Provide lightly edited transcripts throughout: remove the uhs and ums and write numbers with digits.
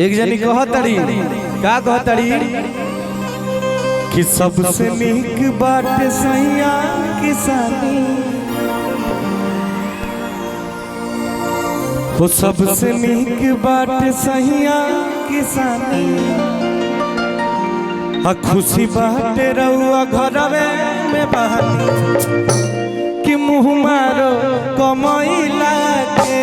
एक जनी कहतड़ी का कहतड़ी कि सबसे नीक बाट सैया किसानी हो सबसे नीक बाट सैया किसानी खुशी बाटे रहुआ घरवे में बहानी कि मुँह मारो कमैला के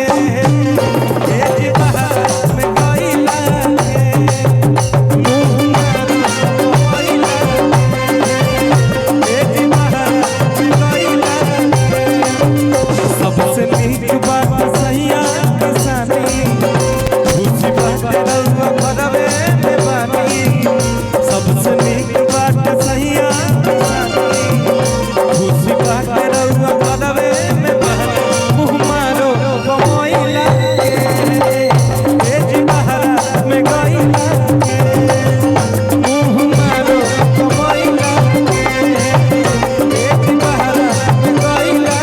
सबसे नीक बात सैया किसानी खुशी बाटे रहुआ घरवे में बहानी सबसे नीक बात सैया खुशी बाटे रहुआ घरवे में बहानी मुँह मारो कमैला के जी बहरा में गइला के मुँह मारो कमैला के जी बहरा में गइला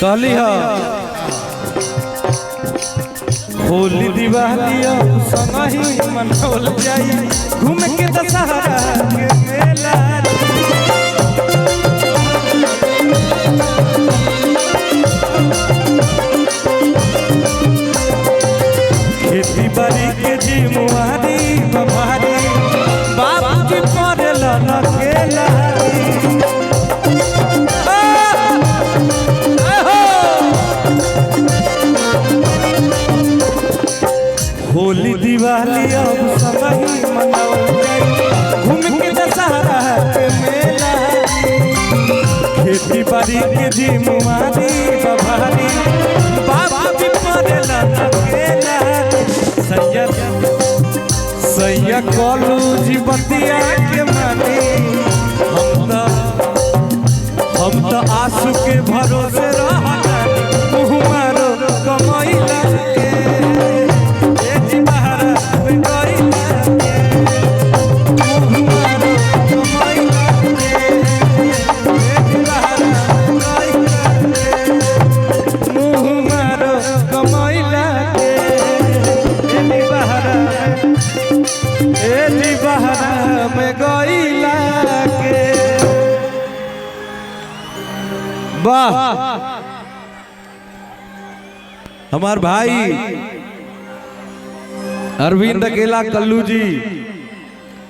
कहली होली दिवाली संगही मनावल जाई घूम के दशहरा के मेला खेती बाड़ी के जिम्मेवारी बबारी बाबा के पड़ेला अकेला होली दिवाली अब संगही मनावल जाई घूम के दशहरा के मेला खेती बाड़ी के जिम्मेवारी बबारी बाबा भी पड़ेला अकेला सैया कलू जीवतिया के मानी हम तो आंसू के भरोसे रहना मुँह मारो कमैला के वाह हमार भाई अरविंद अकेला कल्लू जी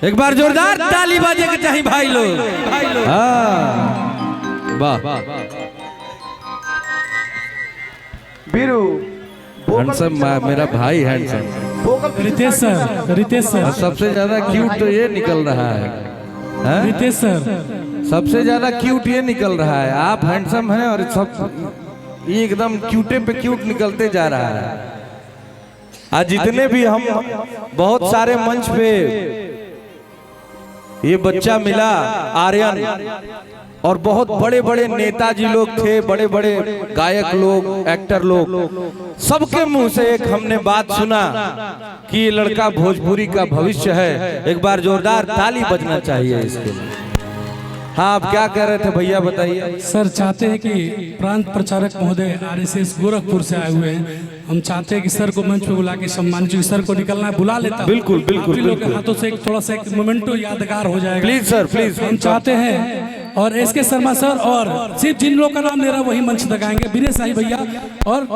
एक बार जोरदार ताली बाजे के चाहिए भाई लोग हाँ वाह बीरू हैंडसम मेरा भाई हैंडसम रितेश सर सबसे ज्यादा क्यूट तो ये निकल रहा है रितेश सर सबसे ज्यादा क्यूट ये निकल रहा है आप हैंडसम हैं और सब ये एकदम क्यूटे पे क्यूट निकलते जा रहा है आज जितने भी हम बहुत सारे मंच पे ये बच्चा मिला आर्यन और बहुत बड़े बड़े नेताजी लोग थे बड़े बड़े गायक लोग एक्टर लोग सबके मुंह से एक हमने बात सुना कि ये लड़का भोजपुरी का भविष्य है एक बार जोरदार ताली बजना चाहिए इसके लिए हाँ आप क्या कह रहे थे भैया बताइए सर चाहते हैं कि प्रांत प्रचारक महोदय आरएसएस गोरखपुर से आए हुए हैं हम चाहते हैं कि सर को मंच पे बुला के सम्मानित सर को निकलना बुला लेता बिल्कुल बिल्कुल लोग के हाथों से थोड़ा सा एक मोमेंटो यादगार हो जाएगा प्लीज सर प्लीज हम चाहते हैं और एसके शर्मा सर और सिर्फ जिन लोगों का नाम ले रहा है वही मंच तक आएंगे विनय साई भैया और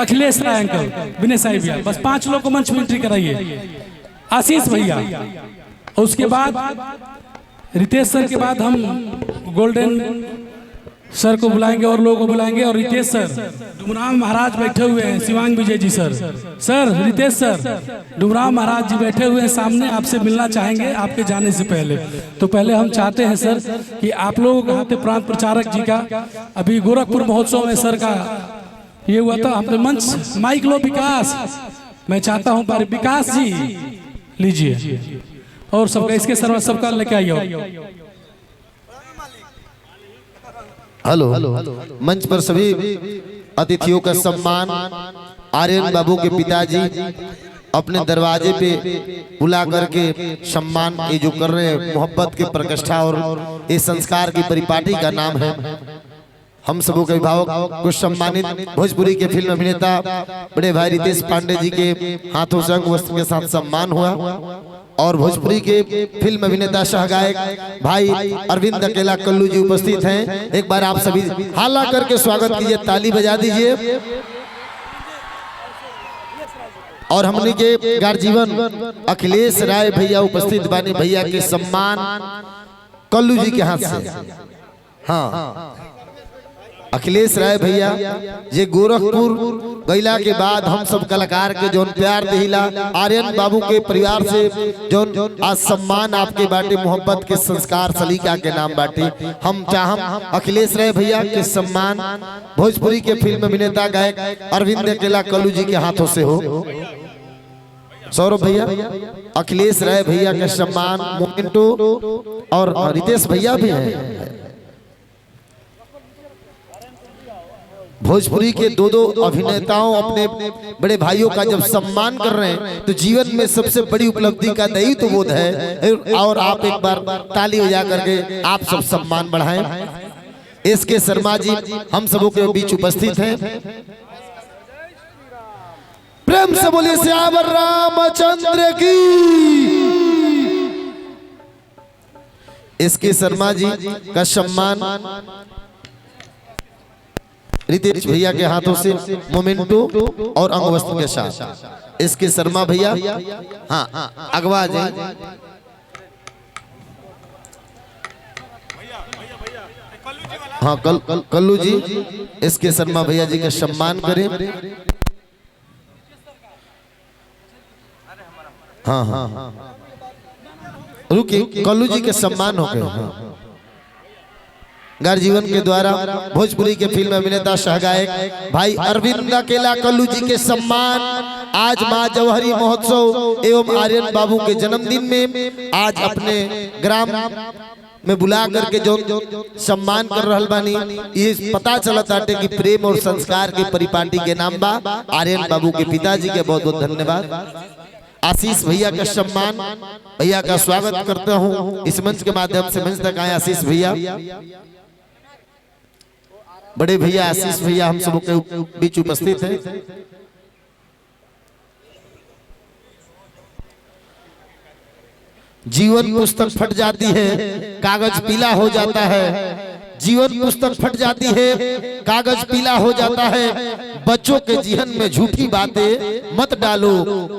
अखिलेश राय अंकल विनय साई भैया बस 5 लोग को मंच में एंट्री कराइए आशीष भैया उसके बाद रितेश सर के बाद हम गोल्डन सर को बुलाएंगे और लोगों को बुलाएंगे। और रितेश सर डुमराव महाराज बैठे हुए हैं, शिवांग विजय जी सर। सर रितेश सर डुमराव महाराज जी बैठे हुए हैं सामने, आपसे मिलना चाहेंगे आपके जाने से पहले। तो पहले हम चाहते हैं सर कि आप लोगों के हाथ प्रांत प्रचारक जी का अभी गोरखपुर महोत्सव में सर का ये हुआ था, हमने मंच माइक लो विकास, मैं चाहता हूँ विकास जी लीजिए और सबका इसके सर सबका लेके आइए। हेलो, मंच पर सभी अतिथियों का सम्मान। आर्यन बाबू के पिताजी अपने दरवाजे पे बुला करके सम्मान ये जो कर रहे हैं, मोहब्बत के प्रकष्ठा और ये संस्कार की परिपाटी का नाम है। हम सबों के अभिभावक कुछ सम्मानित भोजपुरी के फिल्म अभिनेता बड़े भाई रितेश पांडे जी के हाथों से अंग वस्त्र के साथ सम्मान हुआ और भोजपुरी के फिल्म अभिनेता सहगायक भाई अरविंद अकेला कल्लू जी उपस्थित हैं। एक बार आप सभी हाला करके स्वागत कीजिए, ताली बजा दीजिए। और हमने के गार्जीवन अखिलेश राय भैया उपस्थित बानी, भैया के सम्मान कल्लू जी के हाथ से। हाँ, अखिलेश राय भैया ये गोरखपुर गैला के बाद हम सब कलाकार के जो प्यार दिला, आर्यन बाबू के परिवार से जो आज सम्मान आपके बाटे, मोहब्बत के संस्कार सलीका के नाम बाटे, हम चाहम अखिलेश राय भैया के सम्मान भोजपुरी के फिल्म अभिनेता गायक अरविंद अकेला कल्लू जी के हाथों से हो। सौरभ भैया, अखिलेश राय भैया के सम्मान मोमेंटो और रितेश भैया भी हैं। भोजपुरी के दो अभिनेताओं अपने बड़े भाइयों का जब सम्मान कर रहे हैं तो जीवन में सबसे बड़ी उपलब्धि का दायित्व बोध है। और आप एक बार ताली बजा करके आप सब सम्मान बढ़ाएं। एसके शर्मा जी हम सबों के बीच उपस्थित हैं। प्रेम से बोलिए सियावर रामचंद्र की। एसके शर्मा जी का सम्मान रितेश भैया के हाथों से मोमेंटो और अंग वस्त्र के साथ। इसके शर्मा भैया हाँ अगवा जी, हाँ कल्लू जी इसके शर्मा भैया जी का सम्मान करें। हाँ हाँ रुकिए, कल्लू जी के सम्मान हो गए। गार्जीवन के द्वारा भोजपुरी के फिल्म अभिनेता सहगायक भाई अरविंद अकेला कल्लू जी के सम्मान आज मां जौहरी महोत्सव एवं आर्यन बाबू के जन्मदिन में आज अपने ग्राम में बुला करके जो सम्मान कर रहल बानी, ये पता चलता है कि प्रेम और संस्कार के परिपाटी के नाम बा। आर्यन बाबू के पिताजी के बहुत बहुत धन्यवाद। आशीष भैया का सम्मान, भैया का स्वागत करता हूँ इस मंच के माध्यम से। मंच तक आए आशीष भैया, बड़े भैया आशीष भैया हम सब के बीच उपस्थित हैं। जीवन पुस्तक फट जाती है, कागज पीला हो जाता है। जीवन पुस्तक फट जाती है, कागज पीला हो जाता है। बच्चों के जीवन में झूठी बातें मत डालो,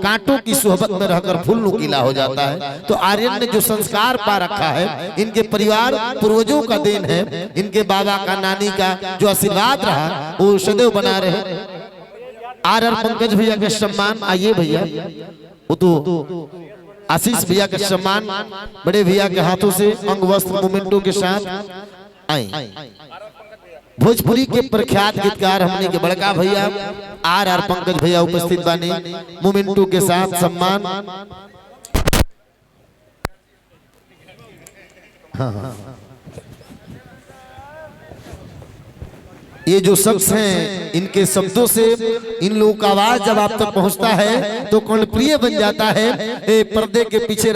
कांटों की सोहबत में रहकर फूल नुकीला हो जाता है। तो आर्यन ने जो संस्कार पा रखा है, इनके परिवार पूर्वजों का देन है, इनके बाबा का नानी का जो आशीर्वाद रहा वो सदैव बना रहे। आर पंकज भैया के सम्मान, आइए भैया, वो तो आशीष भैया के सम्मान बड़े भैया के हाथों से अंग वस्त्र मोमेंटो के साथ आए। भोजपुरी के प्रख्यात गीतकार हमने के बड़का भैया आर पंकज भैया उपस्थित बानी, मोमेंटो के साथ सम्मान। हाँ। ये जो शख्स हैं, इनके शब्दों से इन लोगों का आवाज जब आप तक पहुंचता है तो कर्णप्रिय बन जाता है। पर्दे के पीछे